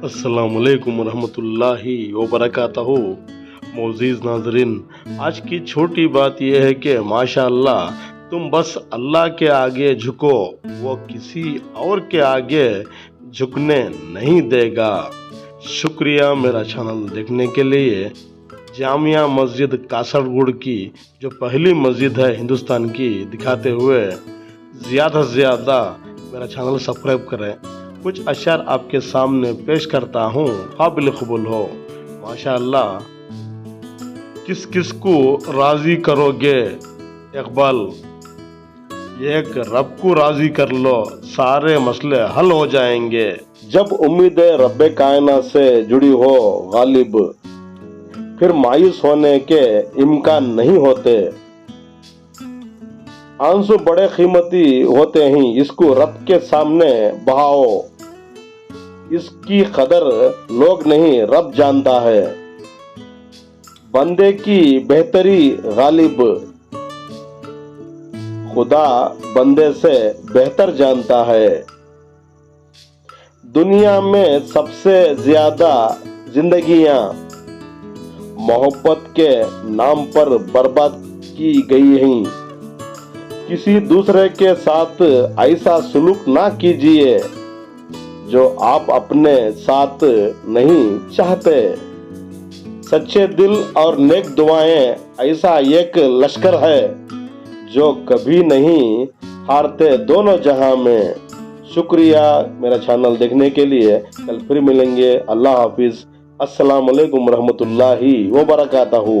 अस्सलाम वालेकुम वरहमतुल्लाहि वबरकातहू। मोअज़्ज़िज़ नाज़रीन, आज की छोटी बात यह है कि माशाअल्लाह तुम बस अल्लाह के आगे झुको, वो किसी और के आगे झुकने नहीं देगा। शुक्रिया मेरा चैनल देखने के लिए। जामिया मस्जिद कासरगोड की जो पहली मस्जिद है हिंदुस्तान की दिखाते हुए ज़्यादा से ज़्यादा मेरा चैनल सब्सक्राइब करें। कुछ अशआर आपके सामने पेश करता हूँ, काबिल कबूल हो। माशाअल्लाह, किस किस को राज़ी करोगे इकबाल, एक रब को राज़ी कर लो, सारे मसले हल हो जाएंगे। जब उम्मीद रब्बे कायनात से जुड़ी हो गालिब, फिर मायूस होने के इम्कान नहीं होते। आंसू बड़े कीमती होते हैं, इसको रब के सामने बहाओ, इसकी कदर लोग नहीं रब जानता है। बंदे की बेहतरी गालिब, खुदा बंदे से बेहतर जानता है। दुनिया में सबसे ज्यादा जिंदगियां मोहब्बत के नाम पर बर्बाद की गई हैं। किसी दूसरे के साथ ऐसा सलूक ना कीजिए जो आप अपने साथ नहीं चाहते। सच्चे दिल और नेक दुआएं ऐसा एक लश्कर है जो कभी नहीं हारते दोनों जहां में। शुक्रिया मेरा चैनल देखने के लिए। कल फिर मिलेंगे। अल्लाह हाफिज। अस्सलाम वालेकुम रहमतुल्लाहि व बरकातहू।